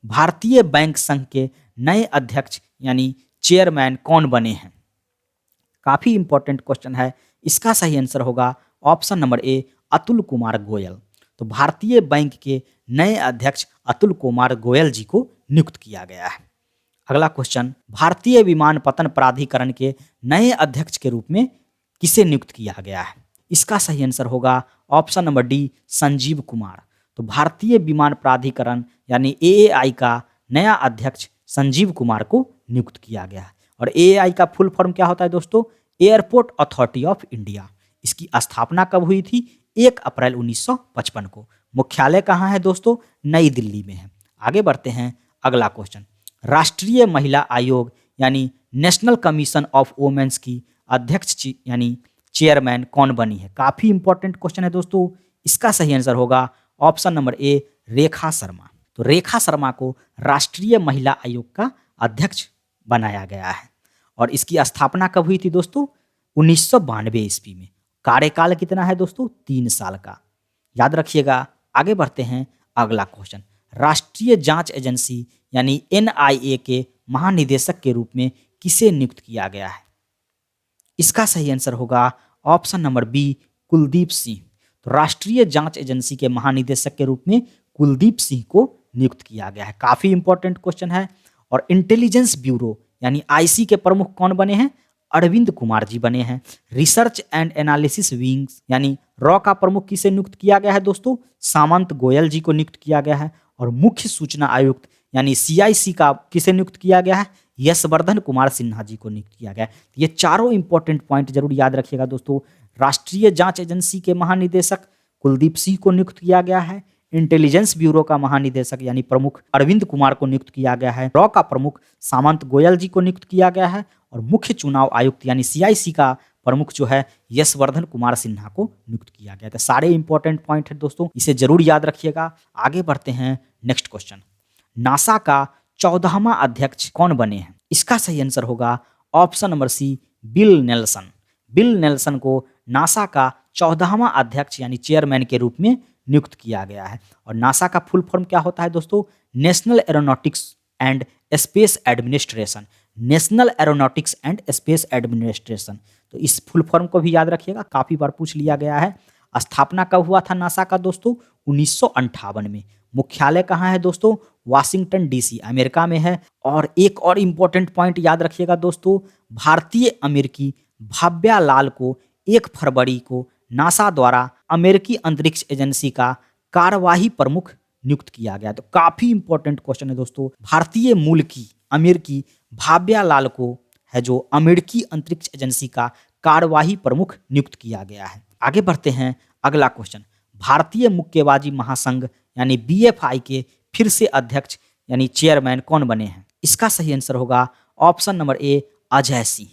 भारतीय बैंक संघ के नए अध्यक्ष यानी चेयरमैन कौन बने हैं? काफी इंपॉर्टेंट क्वेश्चन है। इसका सही आंसर होगा ऑप्शन नंबर ए, अतुल कुमार गोयल। तो भारतीय बैंक के नए अध्यक्ष अतुल कुमार गोयल जी को नियुक्त किया गया है। अगला क्वेश्चन, भारतीय विमानपत्तन प्राधिकरण के नए अध्यक्ष के रूप में किसे नियुक्त किया गया है? इसका सही आंसर होगा option number D, Sanjeev Kumar. तो भारतीय विमान प्राधिकरण यानी एएआई का नया अध्यक्ष संजीव कुमार को नियुक्त किया गया है। और एएआई का फुल फॉर्म क्या होता है दोस्तों? Airport authority of India. इसकी स्थापना कब हुई थी? 1 अप्रैल 1955 को। मुख्यालय कहाँ है दोस्तों? नई दिल्ली में है। आगे बढ़ते हैं, अगला क्वेश्चन, राष्ट्रीय महिला आयोग यानी नेशनल कमीशन ऑफ वुमेन्स की अध्यक्ष यानी चेयरमैन कौन बनी है? काफी इंपॉर्टेंट क्वेश्चन है दोस्तों। इसका सही आंसर होगा ऑप्शन नंबर ए, रेखा शर्मा। तो रेखा शर्मा को राष्ट्रीय महिला आयोग का अध्यक्ष बनाया गया है। और इसकी स्थापना कब हुई थी दोस्तों? 1992 ईस्वी में। कार्यकाल कितना है दोस्तों? 3 साल का। याद रखिएगा। आगे बढ़ते हैं, अगला क्वेश्चन, राष्ट्रीय जांच एजेंसी यानी एनआईए के महानिदेशक के रूप में किसे नियुक्त किया गया है? इसका सही आंसर होगा option number B, Kuldeep Singh. तो राष्ट्रीय जांच एजेंसी के महानिदेशक के रूप में कुलदीप सिंह को नियुक्त किया गया है। काफी इंपॉर्टेंट क्वेश्चन है। और इंटेलिजेंस ब्यूरो यानी आईसी के प्रमुख कौन बने हैं? अरविंद कुमार जी बने हैं। रिसर्च एंड एनालिसिस विंग्स यानी रॉ का प्रमुख किसे नियुक्त किया गया है दोस्तों? सामंत गोयल जी को नियुक्त किया गया है। और मुख्य सूचना आयुक्त यानी सीआईसी का किसे नियुक्त किया गया है? यशवर्धन कुमार सिन्हा जी को नियुक्त किया गया है। ये चारों इंपॉर्टेंट पॉइंट जरूर याद रखिएगा दोस्तों। राष्ट्रीय जांच एजेंसी के महानिदेशक कुलदीप सिंह को नियुक्त किया गया है। इंटेलिजेंस ब्यूरो का महानिदेशक यानी प्रमुख अरविंद कुमार को नियुक्त किया गया है। रॉ का प्रमुख सामंत गोयल जी को नियुक्त किया गया है। और मुख्य चुनाव आयुक्त यानी सीआईसी का प्रमुख जो है यशवर्धन कुमार सिन्हा को नियुक्त किया गया था। सारे इंपॉर्टेंट पॉइंट है दोस्तों, इसे जरूर याद रखिएगा। आगे बढ़ते हैं, नेक्स्ट क्वेश्चन, नासा का 14वां अध्यक्ष कौन बने हैं? इसका सही आंसर होगा option number C, Bill Nelson. Bill Nelson को नासा का 14वां अध्यक्ष यानी चेयरमैन के रूप में नियुक्त किया गया है। और नासा का फुल फॉर्म क्या होता है दोस्तों? National aeronautics and space administration. National aeronautics and space administration. तो इस फुल फॉर्म को भी याद रखिएगा, काफी बार पूछ लिया गया है। स्थापना कब हुआ था नासा का दोस्तों? 1958 में। मुख्यालय कहाँ है दोस्तों? वाशिंगटन डीसी अमेरिका में है। और एक और इंपॉर्टेंट पॉइंट याद रखिएगा दोस्तों, भारतीय अमेरिकी भाव्या लाल को 1 फरवरी को नासा द्वारा अमेरिकी अंतरिक्ष एजेंसी का कार्यवाही प्रमुख नियुक्त किया गया। तो काफी इंपॉर्टेंट क्वेश्चन है दोस्तों। भारतीय मूल की अमेरिकी भाव्या लाल को है जो अमेरिकी अंतरिक्ष एजेंसी का कार्यवाही प्रमुख नियुक्त किया गया है। आगे बढ़ते हैं, अगला क्वेश्चन, भारतीय मुक्केबाजी महासंघ यानी बीएफआई के फिर से अध्यक्ष यानी चेयरमैन कौन बने हैं? इसका सही आंसर होगा ऑप्शन नंबर ए, अजय सिंह।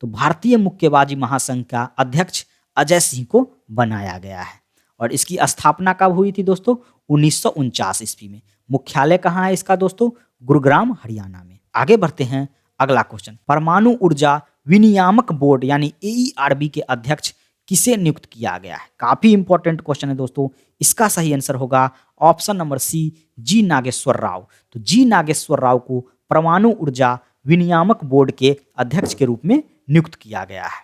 तो भारतीय मुक्केबाजी महासंघ का अध्यक्ष अजय सिंह को बनाया गया है। और इसकी स्थापना कब हुई थी दोस्तों? 1949 ईस्वी में। मुख्यालय कहाँ है इसका दोस्तों? गुरुग्राम हरियाणा में। आगे बढ़ते हैं, अगला क्वेश्चन, परमाणु ऊर्जा विनियामक बोर्ड यानी एईआरबी के अध्यक्ष किसे नियुक्त किया गया है? काफी इंपॉर्टेंट क्वेश्चन है दोस्तों। इसका सही आंसर होगा ऑप्शन नंबर सी, जी नागेश्वर राव। तो जी नागेश्वर राव को परमाणु ऊर्जा विनियामक बोर्ड के अध्यक्ष के रूप में नियुक्त किया गया है।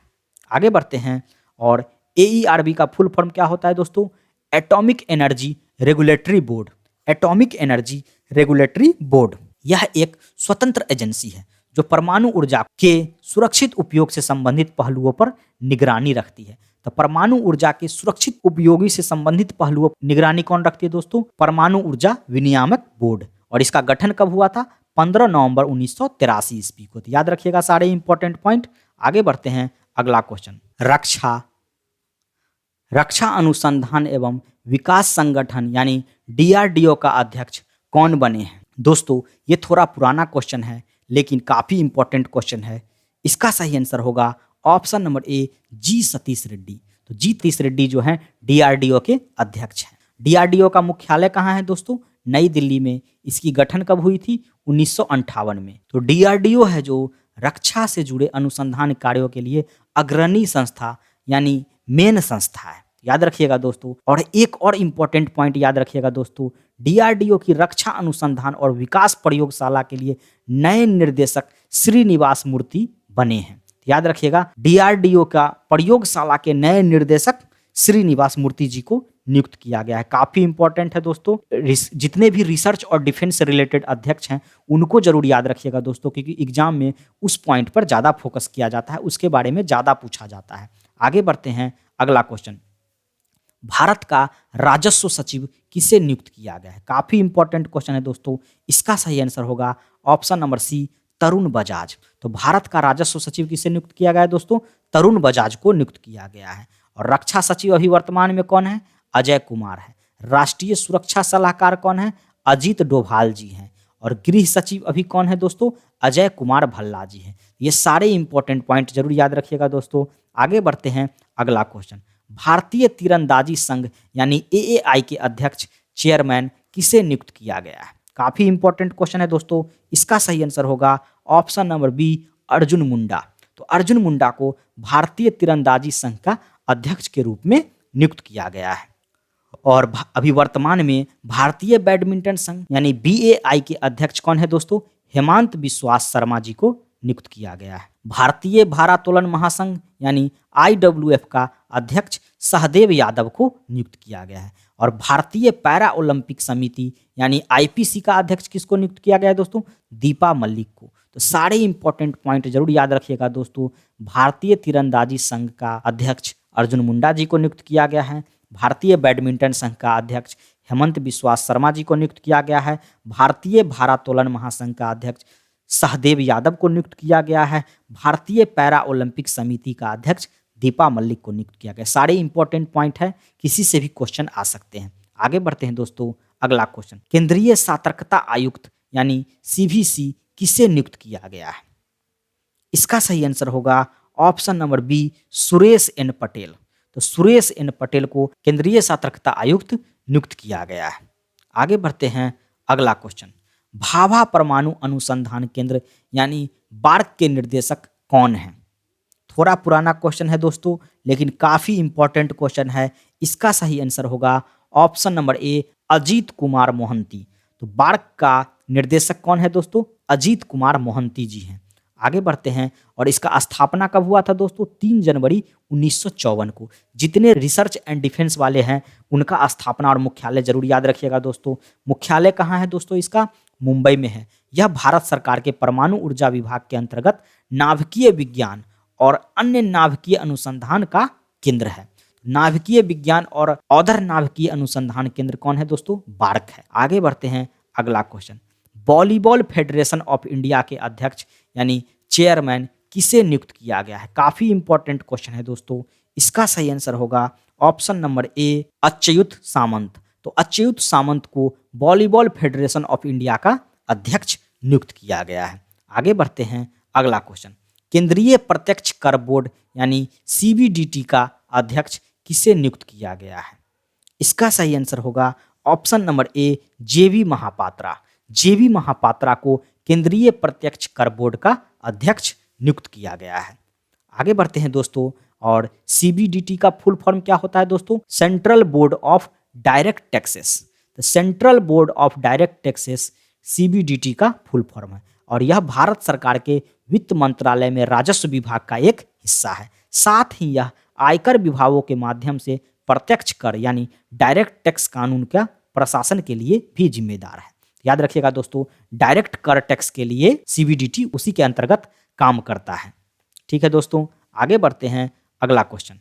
आगे बढ़ते हैं, और एईआरबी का फुल फॉर्म क्या होता है दोस्तों? Atomic energy regulatory board. Atomic energy regulatory board यह एक स्वतंत्र एजेंसी है जो परमाणु ऊर्जा के सुरक्षित उपयोग से संबंधित पहलुओं पर निगरानी रखती है। तो परमाणु ऊर्जा के सुरक्षित उपयोगी से संबंधित पहलुओं पर निगरानी कौन रखती है दोस्तों? परमाणु ऊर्जा विनियामक बोर्ड। और इसका गठन कब हुआ था? 15 नवंबर 1983 ईस्वी को। तो याद रखिएगा सारे इंपॉर्टेंट पॉइंट। आगे बढ़ते हैं, अगला क्वेश्चन, रक्षा अनुसंधान एवं विकास संगठन यानी डीआरडीओ का अध्यक्ष कौन बने हैं? दोस्तों ये थोड़ा पुराना क्वेश्चन है लेकिन काफी इंपॉर्टेंट क्वेश्चन है। इसका सही आंसर होगा ऑप्शन नंबर ए, जी सतीश रेड्डी। तो जी सतीश रेड्डी जो हैं डीआरडीओ के अध्यक्ष हैं। डीआरडीओ का मुख्यालय कहाँ है दोस्तों? नई दिल्ली में। इसकी गठन कब हुई थी? 1958 में। तो डीआरडीओ है जो रक्षा से जुड़े अनुसंधान कार्यों के लिए अग्रणी संस्था यानी मेन संस्था है। याद रखिएगा दोस्तों। और एक और इंपॉर्टेंट पॉइंट याद रखिएगा दोस्तों, डीआरडीओ की रक्षा अनुसंधान और विकास प्रयोगशाला के लिए नए निर्देशक श्रीनिवास मूर्ति बने हैं। याद रखिएगा डीआरडीओ का प्रयोगशाला के नए निर्देशक श्रीनिवास मूर्ति जी को नियुक्त किया गया है। काफी इंपॉर्टेंट है दोस्तों। जितने भी रिसर्च और डिफेंस से रिलेटेड अध्यक्ष हैं उनको जरूर याद रखिएगा दोस्तों, क्योंकि एग्जाम में उस पॉइंट पर ज्यादा फोकस किया जाता है, उसके बारे में ज्यादा पूछा जाता है। आगे बढ़ते हैं, अगला क्वेश्चन, भारत का राजस्व सचिव किसे नियुक्त किया गया है? काफी इंपॉर्टेंट क्वेश्चन है दोस्तों। इसका सही आंसर होगा ऑप्शन नंबर सी, तरुण बजाज। तो भारत का राजस्व सचिव किसे नियुक्त किया गया है दोस्तों? तरुण बजाज को नियुक्त किया गया है। और रक्षा सचिव अभी वर्तमान में कौन है? अजय कुमार है। राष्ट्रीय सुरक्षा सलाहकार कौन है? अजीत डोभाल जी हैं। और गृह सचिव अभी कौन है दोस्तों? अजय कुमार भल्ला जी हैं। ये सारे इंपॉर्टेंट पॉइंट जरूर याद रखिएगा दोस्तों। आगे बढ़ते हैं, अगला क्वेश्चन, भारतीय तीरंदाजी संघ यानी एएआई के अध्यक्ष चेयरमैन किसे नियुक्त किया गया है? काफी इंपॉर्टेंट क्वेश्चन है दोस्तों। इसका सही आंसर होगा option number B, Arjun Munda. तो अर्जुन मुंडा को भारतीय तीरंदाजी संघ का अध्यक्ष के रूप में नियुक्त किया गया है। और अभी वर्तमान में भारतीय बैडमिंटन संघ यानी बीएआई के अध्यक्ष कौन है दोस्तों? हेमंत बिस्वास शर्मा जी को नियुक्त किया गया है। भारतीय भारोत्तोलन महासंघ यानी आईडब्ल्यूएफ का अध्यक्ष सहदेव यादव को नियुक्त किया गया है। और भारतीय पैरा ओलंपिक समिति यानी आईपीसी का अध्यक्ष किसको नियुक्त किया गया है दोस्तों? दीपा मलिक को। तो सारे इंपॉर्टेंट पॉइंट जरूर याद रखिएगा दोस्तों। भारतीय तीरंदाजी संघ का अध्यक्ष अर्जुन मुंडा जी को नियुक्त किया गया है। भारतीय बैडमिंटन संघ का अध्यक्ष हेमंत बिस्वास शर्मा जी को नियुक्त किया गया है। भारतीय भारोत्तोलन महासंघ का अध्यक्ष सहदेव यादव को नियुक्त किया गया है। भारतीय पैरा ओलंपिक समिति का अध्यक्ष दीपा मलिक को नियुक्त किया गया। सारे इंपॉर्टेंट पॉइंट है, किसी से भी क्वेश्चन आ सकते हैं। आगे बढ़ते हैं दोस्तों, अगला क्वेश्चन, केंद्रीय सतर्कता आयुक्त यानी सीवीसी किसे नियुक्त किया गया है? इसका सही आंसर होगा option number B, Suresh N Patel. तो सुरेश एन पटेल को केंद्रीय सतर्कता आयुक्त नियुक्त किया गया है। आगे बढ़ते हैं, अगला क्वेश्चन, भाभा परमाणु अनुसंधान केंद्र यानी बार्क के निर्देशक कौन हैं? थोड़ा पुराना क्वेश्चन है दोस्तों, लेकिन काफी इंपॉर्टेंट क्वेश्चन है। इसका सही आंसर होगा ऑप्शन नंबर ए, अजीत कुमार मोहंती। तो बार्क का निर्देशक कौन है दोस्तों? अजीत कुमार मोहंती जी हैं। आगे बढ़ते हैं, और इसका स्थापना कब हुआ था दोस्तों? 3 जनवरी 1954 को। जितने रिसर्च एंड डिफेंस वाले हैं उनका स्थापना और मुख्यालय जरूर याद रखिएगा दोस्तों। मुख्यालय कहाँ है दोस्तों? इसका मुंबई में है। यह भारत सरकार के परमाणु ऊर्जा विभाग के अंतर्गत नाभिकीय विज्ञान और अन्य नाभिकीय अनुसंधान का केंद्र है। नाभिकीय विज्ञान और औधर नाभिकीय अनुसंधान केंद्र कौन है दोस्तों? बार्क है। आगे बढ़ते हैं, अगला question, volleyball federation of India के अध्यक्ष यानी चेयरमैन किसे नियुक्त किया गया है? काफी इंपॉर्टेंट क्वेश्चन है दोस्तों। इसका सही आंसर होगा ऑप्शन नंबर ए, अच्युत सामंत। तो अच्युत सामंत को वॉलीबॉल फेडरेशन ऑफ इंडिया का अध्यक्ष नियुक्त किया गया है। आगे बढ़ते हैं, अगला क्वेश्चन, केंद्रीय प्रत्यक्ष कर बोर्ड यानी सीबीडीटी का अध्यक्ष किसे नियुक्त किया गया है? इसका सही आंसर होगा ऑप्शन नंबर ए, जेवी महापात्रा। जेवी महापात्रा को केंद्रीय प्रत्यक्ष कर बोर्ड का अध्यक्ष नियुक्त किया गया है। आगे बढ़ते हैं दोस्तों, और सीबीडीटी का फुल फॉर्म क्या होता है दोस्तों? Central board of direct taxes. तो central board of direct taxes CBDT का फुल फॉर्म है, और यह भारत सरकार के वित्त मंत्रालय में राजस्व विभाग का एक हिस्सा है। साथ ही यह आयकर विभागों के माध्यम से प्रत्यक्ष कर यानी डायरेक्ट टैक्स कानून का प्रशासन के लिए भी जिम्मेदार है। याद रखिएगा दोस्तों, डायरेक्ट कर टैक्स के लिए सीबीडीटी उसी के अंतर्गत काम करता है। ठीक है दोस्तों, आगे बढ़ते हैं, अगला क्वेश्चन,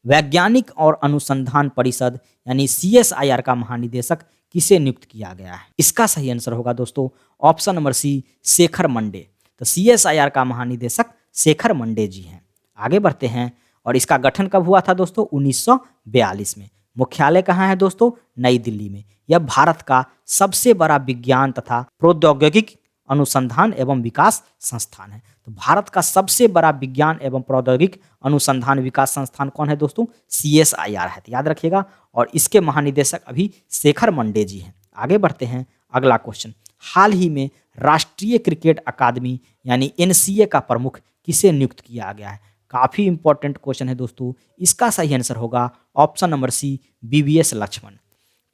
वैज्ञानिक और अनुसंधान परिषद यानी सीएसआईआर का महानिदेशक किसे नियुक्त किया गया है? इसका सही आंसर होगा दोस्तों option number C, Shekhar Mande. तो सीएसआईआर का महानिदेशक शेखर मंडे जी हैं। आगे बढ़ते हैं, और इसका गठन कब हुआ था दोस्तों? 1942 में। मुख्यालय कहाँ है दोस्तों? नई दिल्ली में। यह भारत का सबसे बड़ा विज्ञान तथा प्रौद्योगिक अनुसंधान एवं विकास संस्थान है। तो भारत का सबसे बड़ा विज्ञान एवं प्रौद्योगिक अनुसंधान विकास संस्थान कौन है दोस्तों? सीएसआईआर है। तो याद रखिएगा, और इसके महानिदेशक अभी शेखर मंडे जी हैं। आगे बढ़ते हैं, अगला क्वेश्चन, हाल ही में राष्ट्रीय क्रिकेट अकादमी यानी एनसीए का प्रमुख किसे नियुक्त किया गया है? काफी इंपॉर्टेंट क्वेश्चन है दोस्तों। इसका सही आंसर होगा option number C, B V S Laxman.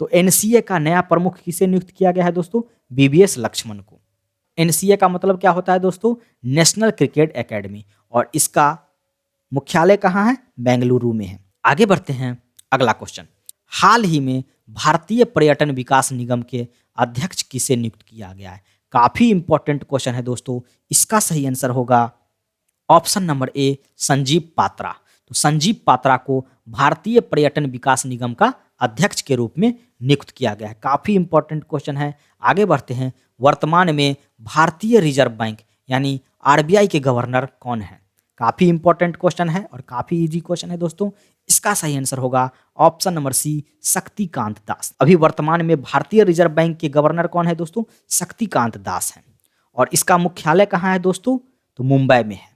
तो एनसीए का नया प्रमुख किसे नियुक्त किया गया है दोस्तों? बीवीएस लक्ष्मण को। एनसीए का मतलब क्या होता है दोस्तों? नेशनल क्रिकेट एकेडमी, और इसका मुख्यालय कहाँ है? बेंगलुरु में है। आगे बढ़ते हैं, अगला क्वेश्चन। हाल ही में भारतीय पर्यटन विकास निगम के अध्यक्ष किसे नियुक्त किया गया है? काफी इंपॉर्टेंट क्वेश्चन है दोस्तों। इसका सही आंसर होगा ऑप्शन नंबर ए, संजीव पात्रा। तो संजीव पात्रा को भारतीय पर्यटन विकास निगम का अध्यक्ष के रूप में नियुक्त किया गया है। काफी इंपॉर्टेंट क्वेश्चन है। आगे बढ़ते हैं, वर्तमान में भारतीय रिजर्व बैंक यानी आरबीआई के गवर्नर कौन है? काफी इंपॉर्टेंट क्वेश्चन है और काफी इजी क्वेश्चन है दोस्तों। इसका सही आंसर होगा ऑप्शन नंबर सी, शक्तिकांत दास। अभी वर्तमान में भारतीय रिजर्व बैंक के गवर्नर कौन है दोस्तों? शक्तिकांत दास है। और इसका मुख्यालय कहाँ है दोस्तों? तो मुंबई में है।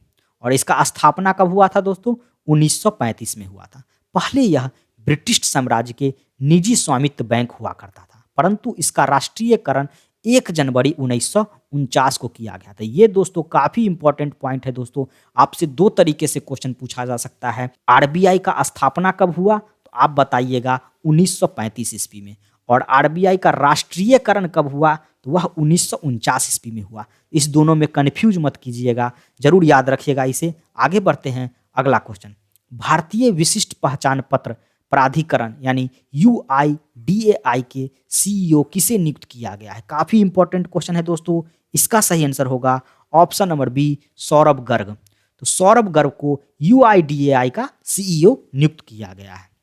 और इसका स्थापना कब हुआ था दोस्तों? 1935 में हुआ था। पहले यह ब्रिटिश साम्राज्य के निजी स्वामित्व बैंक हुआ करता था, परंतु इसका राष्ट्रीयकरण 1 जनवरी 1949 को किया गया था। ये दोस्तों काफी इंपॉर्टेंट पॉइंट है दोस्तों। आपसे 2 तरीके से क्वेश्चन पूछा जा सकता है। आरबीआई का स्थापना कब हुआ? तो आप बताइएगा 1935 ईस्वी में। और आरबीआई का राष्ट्रीयकरण कब हुआ? तो वह 1949 ईस्वी में हुआ। इस दोनों में कन्फ्यूज मत कीजिएगा, जरूर याद रखिएगा इसे। आगे बढ़ते हैं, अगला क्वेश्चन। भारतीय विशिष्ट पहचान पत्र प्राधिकरण यानी यूआईडीएआई के सीईओ किसे नियुक्त किया गया है? काफी इंपॉर्टेंट क्वेश्चन है दोस्तों। इसका सही आंसर होगा option number B, Saurabh Garg. तो सौरभ गर्ग को यूआईडीएआई का सीईओ नियुक्त किया गया है।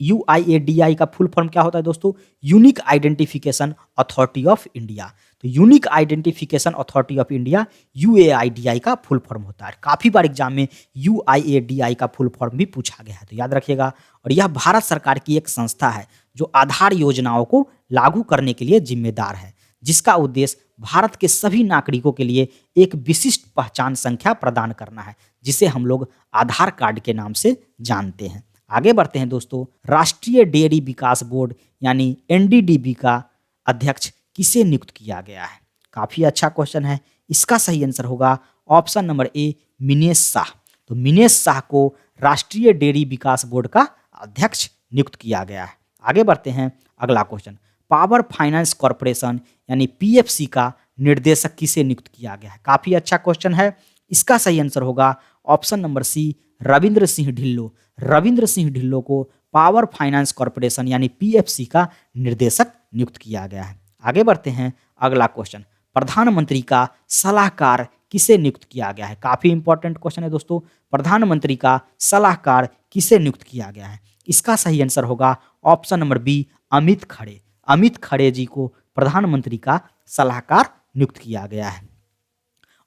यूआईएडीआई का फुल फॉर्म क्या होता है दोस्तों? Unique identification authority of India. तो unique identification authority of India UIDAI का फुल फॉर्म होता है। काफी बार एग्जाम में यूआईएडीआई का फुल फॉर्म भी पूछा गया है, तो याद रखिएगा। और यह भारत सरकार की एक संस्था है जो आधार योजनाओं को लागू करने के लिए जिम्मेदार है, जिसका उद्देश्य भारत के सभी नागरिकों के लिए एक विशिष्ट पहचान संख्या प्रदान करना है, जिसे हम लोग आधार कार्ड के नाम से जानते हैं। आगे बढ़ते हैं दोस्तों, राष्ट्रीय डेयरी विकास बोर्ड यानी एनडीडीबी का अध्यक्ष किसे नियुक्त किया गया है? काफी अच्छा क्वेश्चन है। इसका सही आंसर होगा ऑप्शन नंबर ए, मिनेश शाह। तो मिनेश शाह को राष्ट्रीय डेयरी विकास बोर्ड का अध्यक्ष नियुक्त किया गया है। आगे बढ़ते हैं, अगला क्वेश्चन। पावर फाइनेंस कॉर्पोरेशन यानी पीएफसी का निर्देशक किसे नियुक्त किया गया है? काफी अच्छा क्वेश्चन है। इसका सही आंसर होगा option number C, Ravinder Singh Dhillon. Ravinder Singh Dhillon को पावर फाइनेंस कॉर्पोरेशन यानी पीएफसी का निर्देशक नियुक्त किया गया है। आगे बढ़ते हैं, अगला क्वेश्चन। प्रधानमंत्री का सलाहकार किसे नियुक्त किया गया है? काफी इंपॉर्टेंट क्वेश्चन है दोस्तों। प्रधानमंत्री का सलाहकार किसे नियुक्त किया गया है? इसका सही आंसर होगा ऑप्शन नंबर बी, अमित खड़े। अमित खड़े जी को प्रधानमंत्री का सलाहकार नियुक्त किया गया है।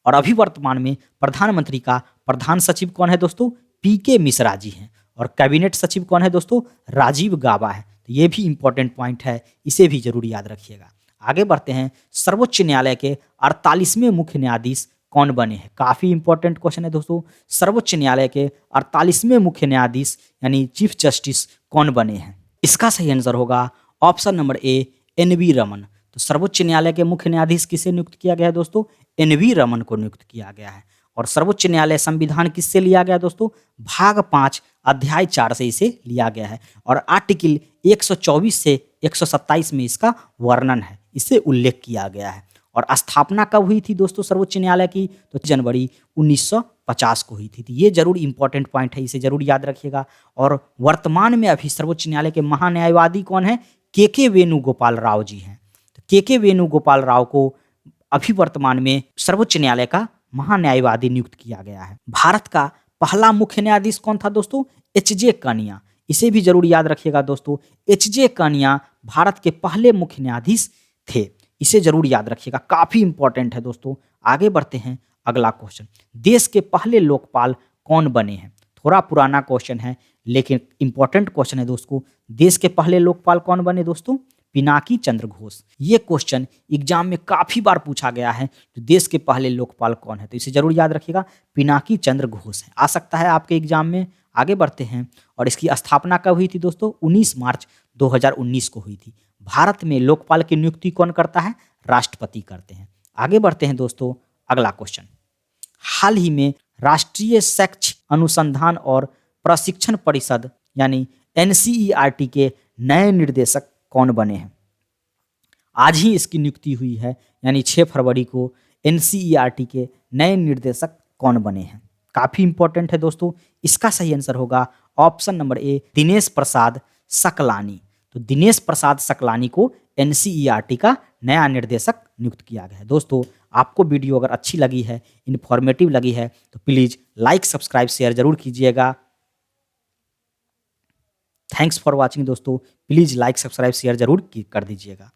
और अभी वर्तमान में प्रधानमंत्री का प्रधान सचिव कौन है दोस्तों? पीके मिश्रा जी हैं। और कैबिनेट सचिव कौन है दोस्तों? राजीव गाबा है। तो ये भी इंपॉर्टेंट पॉइंट है, इसे भी जरूर याद रखिएगा। आगे बढ़ते हैं, सर्वोच्च न्यायालय के 48वें मुख्य न्यायाधीश कौन बने हैं? काफी इंपॉर्टेंट क्वेश्चन है दोस्तों। सर्वोच्च न्यायालय के 48वें मुख्य न्यायाधीश यानी चीफ जस्टिस कौन बने हैं? इसका सही आंसर होगा option number A, N V Ramana. तो सर्वोच्च न्यायालय के मुख्य न्यायाधीश किसे नियुक्त किया गया है दोस्तों? एनवी रमन को नियुक्त किया गया है। और सर्वोच्च न्यायालय संविधान किससे लिया गया दोस्तों? भाग 5 अध्याय 4 से इसे लिया गया है। और आर्टिकल 124 से 127 में इसका वर्णन है, इसे उल्लेख किया गया है। और स्थापना कब हुई थी दोस्तों सर्वोच्च न्यायालय की? तो जनवरी 1950 को हुई थी। तो ये जरूर इंपॉर्टेंट पॉइंट है, इसे जरूर याद रखिएगा। और वर्तमान में अभी सर्वोच्च न्यायालय के महान्यायवादी कौन है? के वेणुगोपाल राव जी हैं। तो के वेणुगोपाल राव को अभी वर्तमान में सर्वोच्च न्यायालय का महान्यायवादी नियुक्त किया गया है। भारत का पहला मुख्य न्यायाधीश कौन था दोस्तों? एच.जे. कनिया। इसे भी जरूर याद रखिएगा दोस्तों। एच.जे. कनिया भारत के पहले मुख्य न्यायाधीश थे, इसे जरूर याद रखिएगा, काफी इंपॉर्टेंट है दोस्तों। आगे बढ़ते हैं, अगला क्वेश्चन। देश के पहले लोकपाल कौन बने हैं? थोड़ा पुराना क्वेश्चन है लेकिन इंपॉर्टेंट क्वेश्चन है दोस्तों। देश के पहले लोकपाल कौन बने दोस्तों? पिनाकी चंद्र घोष। ये क्वेश्चन एग्जाम में काफी बार पूछा गया है, तो देश के पहले लोकपाल कौन है? तो इसे जरूर याद रखिएगा, पिनाकी चंद्र घोष है। आ सकता है आपके एग्जाम में। आगे बढ़ते हैं, और इसकी स्थापना कब हुई थी दोस्तों? 19 मार्च 2019 को हुई थी। भारत में लोकपाल की नियुक्ति कौन करता है? राष्ट्रपति करते हैं। आगे बढ़ते हैं दोस्तों, अगला क्वेश्चन। हाल ही में राष्ट्रीय शैक्षिक अनुसंधान और प्रशिक्षण परिषद यानी एनसीईआरटी के नए निर्देशक कौन बने हैं? आज ही इसकी नियुक्ति हुई है, यानी 6 फरवरी को एनसीईआरटी के नए निर्देशक कौन बने हैं? काफ़ी इंपॉर्टेंट है दोस्तों। इसका सही आंसर होगा ऑप्शन नंबर ए, दिनेश प्रसाद सकलानी। तो दिनेश प्रसाद सकलानी को एनसीईआरटी का नया निर्देशक नियुक्त किया गया है। दोस्तों, आपको वीडियो अगर अच्छी लगी है, इन्फॉर्मेटिव लगी है, तो प्लीज़ लाइक, सब्सक्राइब, शेयर जरूर कीजिएगा। थैंक्स फॉर वॉचिंग दोस्तों। प्लीज़ लाइक, सब्सक्राइब, शेयर जरूर कर दीजिएगा।